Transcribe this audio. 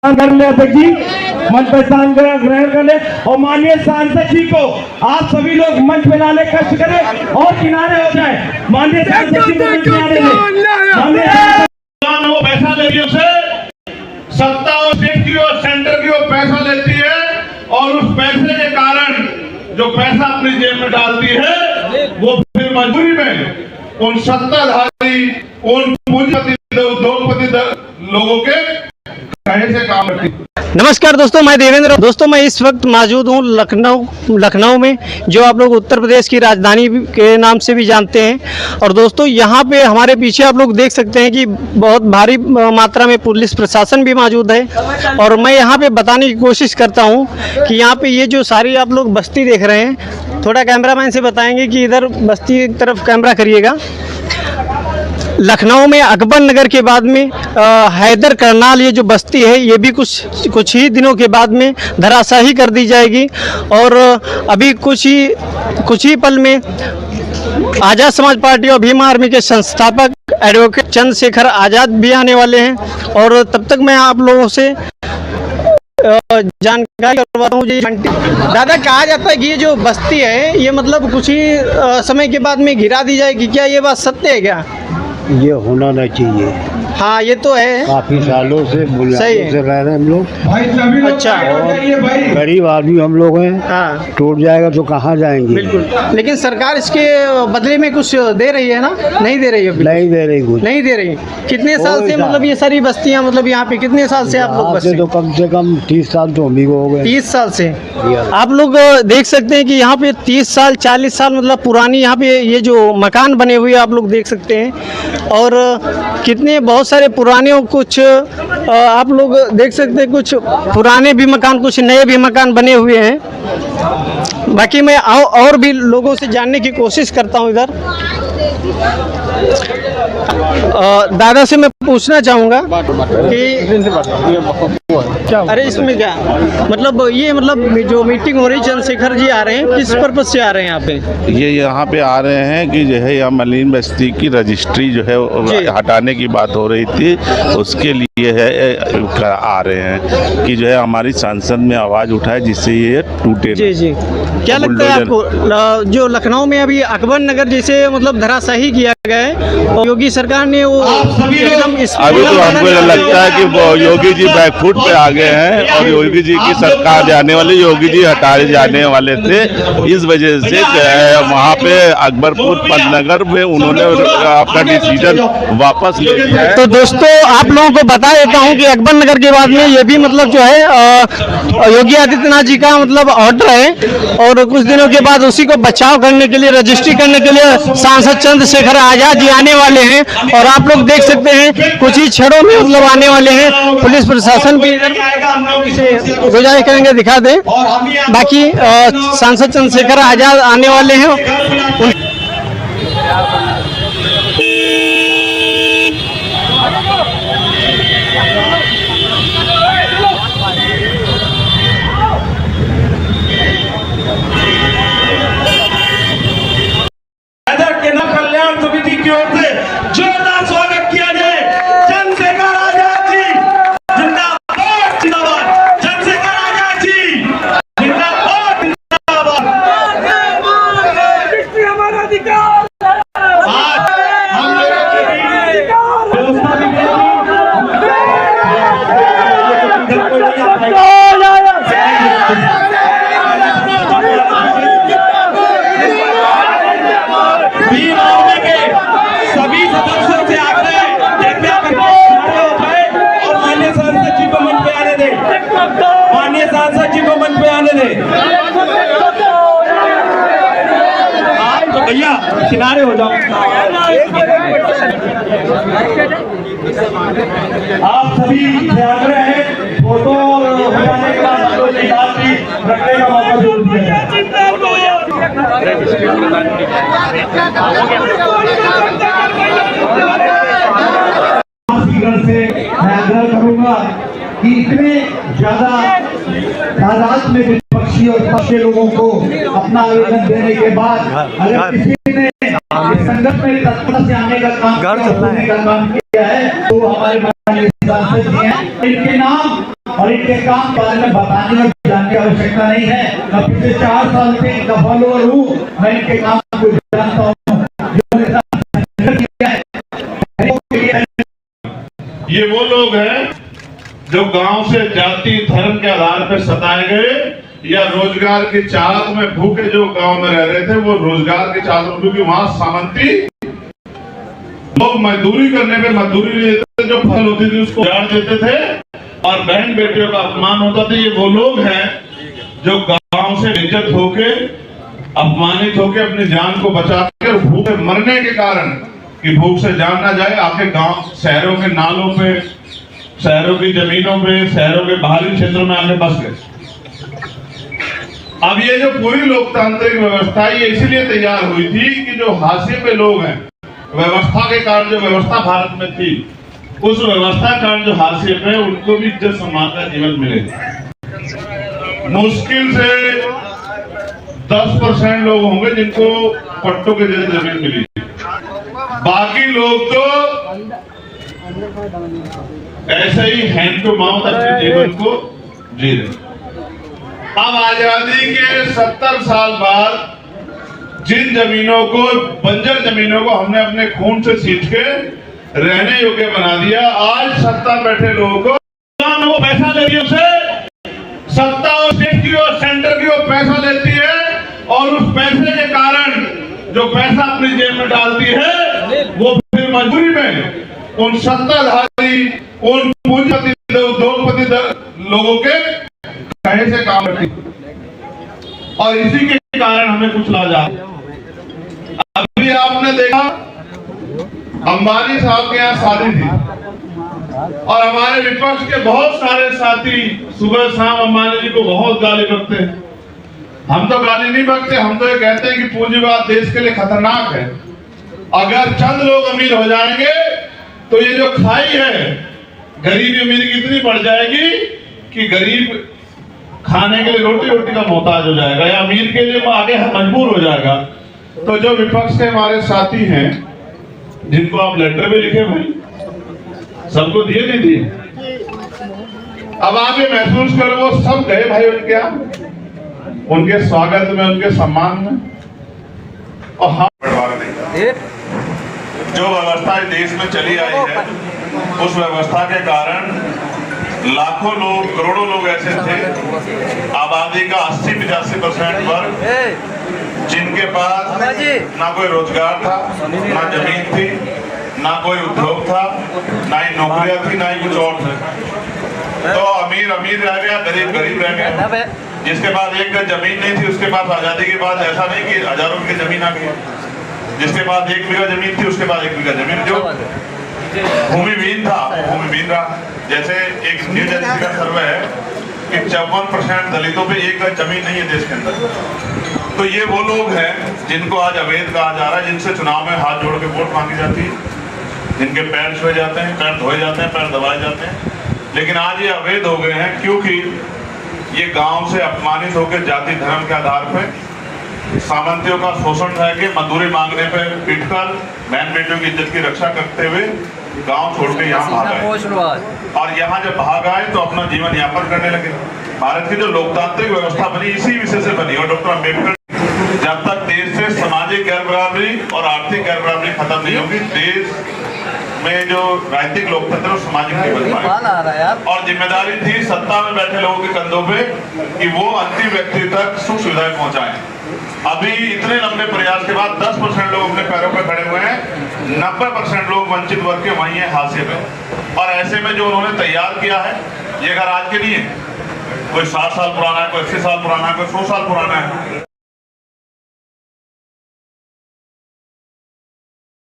कर ले अध्यक्ष जी, मंच पर स्थान ग्रहण कर ले और माननीय सांसद जी को आप सभी लोग मंच पे लाने का कष्ट करें और किनारे हो जाए। माननीय सांसद जी को मंच पे आने दें। वो पैसा लेती है उसे, सत्ता और स्टेट की और सेंटर की वो पैसा लेती है और उस पैसे के कारण जो पैसा अपनी जेब में डालती है वो फिर मजबूरी में उन सत्ताधारी, उन पूंजीपति, उद्योगपति लोगों के कहे से काम करती है। नमस्कार दोस्तों, मैं देवेंद्र। दोस्तों, मैं इस वक्त मौजूद हूँ लखनऊ में, जो आप लोग उत्तर प्रदेश की राजधानी के नाम से भी जानते हैं। और दोस्तों, यहाँ पे हमारे पीछे आप लोग देख सकते हैं कि बहुत भारी मात्रा में पुलिस प्रशासन भी मौजूद है। और मैं यहाँ पे बताने की कोशिश करता हूँ कि यहाँ पे ये जो सारी आप लोग बस्ती देख रहे हैं, थोड़ा कैमरामैन से बताएंगे कि इधर बस्ती की तरफ कैमरा करिएगा। लखनऊ में अकबर नगर के बाद में हैदर करनाल, ये जो बस्ती है, ये भी कुछ ही दिनों के बाद में धराशाही कर दी जाएगी। और अभी कुछ ही पल में आज़ाद समाज पार्टी और भीम आर्मी के संस्थापक एडवोकेट चंद्रशेखर आज़ाद भी आने वाले हैं। और तब तक मैं आप लोगों से जानकारी करवाता हूँ। दादा, कहा जाता है कि ये जो बस्ती है ये मतलब कुछ ही समय के बाद में गिरा दी जाएगी, क्या ये बात सत्य है क्या? ये होना नहीं चाहिए। हाँ, ये तो है। काफी सालों से बुनियादों से रह रहे हैं हम लोग। अच्छा, गरीब आदमी हम लोग हैं। हाँ, टूट जाएगा तो कहाँ जाएंगे? बिल्कुल। लेकिन सरकार इसके बदले में कुछ दे रही है ना? नहीं दे रही है? नहीं दे रही कुछ। नहीं दे रही। कितने साल से मतलब ये सारी बस्तियाँ, मतलब यहाँ पे कितने साल से आप लोग बसे? तो कम से कम 30 साल तो हम भी हो गए। 30 साल से आप लोग देख सकते हैं कि यहाँ पे 30 साल 40 साल मतलब पुरानी यहाँ पे ये जो मकान बने हुए आप लोग देख सकते हैं। और कितने बहुत सारे पुराने, कुछ आप लोग देख सकते हैं, कुछ पुराने भी मकान, कुछ नए भी मकान बने हुए हैं। बाकी मैं और भी लोगों से जानने की कोशिश करता हूँ इधर। दादा से मैं पूछना चाहूँगा कि अरे इसमें क्या मतलब ये मतलब जो मीटिंग हो रही, चंद्रशेखर जी आ रहे हैं, किस पर्पज से आ रहे हैं यहाँ पे? ये यहाँ पे आ रहे हैं कि जो है यहाँ मलिन बस्ती की रजिस्ट्री जो है हटाने की बात हो रही थी, उसके लिए है आ रहे हैं कि जो है हमारी सांसद में आवाज़ उठाए जिससे ये टूटे। जी जी। क्या लगता है आपको, जो लखनऊ में अभी अकबर नगर जैसे मतलब धराशाही किया गया है और योगी सरकार ने वो एकदम अभी तो हमको लगता है कि योगी जी बैकफुट पे आ गए हैं और योगी जी की सरकार जाने वाले, योगी जी हटाए जाने वाले थे। इस वजह से वहाँ पे अकबरपुर पदनगर में उन्होंने अपना डिसीजन वापस ले लिया है। तो दोस्तों, आप लोगों को बता देता हूँ कि अकबर नगर के बाद में ये भी मतलब जो है योगी आदित्यनाथ जी का मतलब ऑर्डर है। और कुछ दिनों के बाद उसी को बचाव करने के लिए, रजिस्ट्री करने के लिए सांसद चंद्रशेखर आज़ाद जी आने वाले हैं। और आप लोग देख सकते हैं कुछ ही क्षणों में मतलब आने वाले हैं। पुलिस प्रशासन भी गुजारिश करेंगे दिखा दें। बाकी सांसद चंद्रशेखर आज़ाद आने वाले हैं। कल्याण समिति की ओर से जोरदार स्वागत किया जाए। चंद्रशेखर आज़ाद जी जिंदाबाद, जिंदाबाद। चंद्रशेखर आज़ाद जी जिंदाबाद, जिंदाबाद। हमारा अधिकार आज हम लोगों की व्यवस्था भी भीम आर्मी के सभी सदस्यों से आग्रह कृपया करके और माननीय सांसद जी को मंच पे आने दें। माननीय सांसद जी को मंच पे आने दें। आप तो भैया किनारे हो जाओ। आप सभी से आग्रह है, फोटो हो जाने के बाद रखने का मौका जरूर दिया जाए। से मैं आग्रह करूंगा कि इतने ज्यादा तादाद में विपक्षी और पक्षी लोगों को अपना आवेदन देने के बाद अगर किसी ने संगठन में तत्परता से आने का काम किया है तो हमारे सांसद जी हैं, इनके नाम के काम के बारे में बताने और जानने की आवश्यकता नहीं है। मैं पिछले 4 साल से इनका फॉलोअर हूँ, मैं इनके काम को जानता हूँ। ये वो लोग हैं जो गांव से जाति धर्म के आधार पर सताए गए या रोजगार की चाहत में भूखे जो गांव में रह रहे थे, वो रोजगार की चाहत में, क्योंकि वहां सामंती लोग मजदूरी करने पे मजदूरी नहीं देते, जो फसल होती थी उसको उजाड़ देते थे और बहन बेटियों का अपमान होता था। ये वो लोग हैं जो गांव से बेइज्जत होके, अपमानित होके अपनी जान को बचाकर भूखे मरने के कारण कि भूख से जान ना जाए, आके गांव शहरों के नालों पे, शहरों की जमीनों पे, शहरों के बाहरी क्षेत्रों में आके बस गए। अब ये जो पूरी लोकतांत्रिक व्यवस्था ये इसीलिए तैयार हुई थी कि जो हाशिए पे लोग हैं, व्यवस्था के कारण जो व्यवस्था भारत में थी, उस व्यवस्था के कारण जो हाशिए पे, उनको भी इज्जत सम्मान का जीवन मिले। मुश्किल से 10% लोग होंगे जिनको पट्टों के जरिए जमीन मिली, बाकी लोग तो ऐसे ही हैंड टू माउथ अपने जीवन को जी रहे। अब आजादी के 70 साल बाद जिन जमीनों को, बंजर जमीनों को हमने अपने खून से सींच के रहने योग्य बना दिया, आज सत्ता बैठे लोगों को वो पैसा ले रही है, उसे सत्ता और स्टेट की और सेंटर की और पैसा लेती है और उस पैसे के कारण जो पैसा अपनी जेब में डालती है, वो फिर मजबूरी में उन सत्ताधारी, उन पूंजीपति, उद्योगपति लोगों के कहे से काम करती और इसी के कारण हमें कुछ लाजा। अभी आपने देखा अंबानी साहब के यहाँ शादी थी और हमारे विपक्ष के बहुत सारे साथी सुबह शाम अंबानी जी को बहुत गाली बकते हैं। हम तो गाली नहीं बकते, हम तो ये कहते हैं कि पूंजीवाद देश के लिए खतरनाक है। अगर चंद लोग अमीर हो जाएंगे तो ये जो खाई है, गरीबी अमीर की इतनी बढ़ जाएगी कि गरीब खाने के लिए रोटी का मोहताज हो जाएगा या अमीर के लिए वो आगे मजबूर हो जाएगा। तो जो विपक्ष के हमारे साथी हैं, जिनको आप लेटर में लिखे भाई, सबको दिए नहीं दिए, अब आप ये महसूस करो वो सब गए भाई उनके यहाँ, उनके स्वागत में, उनके सम्मान में। और हम जो व्यवस्था देश में चली आई है, उस व्यवस्था के कारण लाखों लोग, करोड़ों लोग ऐसे थे, आबादी का 80-85% वर्ग, जिनके पास ना कोई रोजगार था, ना जमीन थी, ना कोई उद्योग था, ना ही नौकरियां थी, ना ही कुछ और था। तो अमीर अमीर रह गया, गरीब गरीब रह गया। जिसके पास एक गज जमीन नहीं थी, उसके पास आजादी के बाद ऐसा नहीं कि हजारों की जमीन आ गई। जिसके पास 1 बीघा जमीन थी, उसके पास 1 बीघा जमीन, जो भूमिहीन था भूमिहीन रहा। जैसे एक न्यूज एजेंसी का सर्वे है कि 54% दलितों पे 1 गज जमीन नहीं है देश के अंदर। तो ये वो लोग हैं जिनको आज अवैध कहा जा रहा है, जिनसे चुनाव में हाथ जोड़ के वोट मांगी जाती है, जिनके पैर छुए जाते हैं, पैर धोए जाते हैं, पैर दबाए जाते हैं। लेकिन आज ये अवैध हो गए हैं क्योंकि ये गांव से अपमानित होकर जाति धर्म के आधार पर सामंतियों का शोषण रह के मजदूरी मांगने पे पीटकर बहन बेटियों की इज्जत की रक्षा करते हुए गांव छोड़ के यहाँ भाग आए। और यहाँ जब भाग आए तो अपना जीवन यापन करने लगे। भारत की जो लोकतांत्रिक व्यवस्था बनी इसी विषय से बनी। और डॉक्टर अम्बेडकर, जब तक देश से सामाजिक गैर बराबरी और आर्थिक गैर बराबरी खत्म नहीं होगी, देश में जो राजनीतिक लोकतंत्र सामाजिक नहीं बन पाएगा। और जिम्मेदारी थी सत्ता में बैठे लोगों के कंधों पे कि वो अंतिम व्यक्ति तक सुख सुविधाएं पहुंचाएं। अभी इतने लंबे प्रयास के बाद 10% लोग अपने पैरों पे खड़े हुए हैं, 90% लोग वंचित वर्ग के वहीं है हाशिए पे। और ऐसे में जो उन्होंने तैयार किया है, ये घर आज के नहीं है, कोई 60 साल पुराना है, कोई 80 साल पुराना है, कोई 100 साल पुराना है।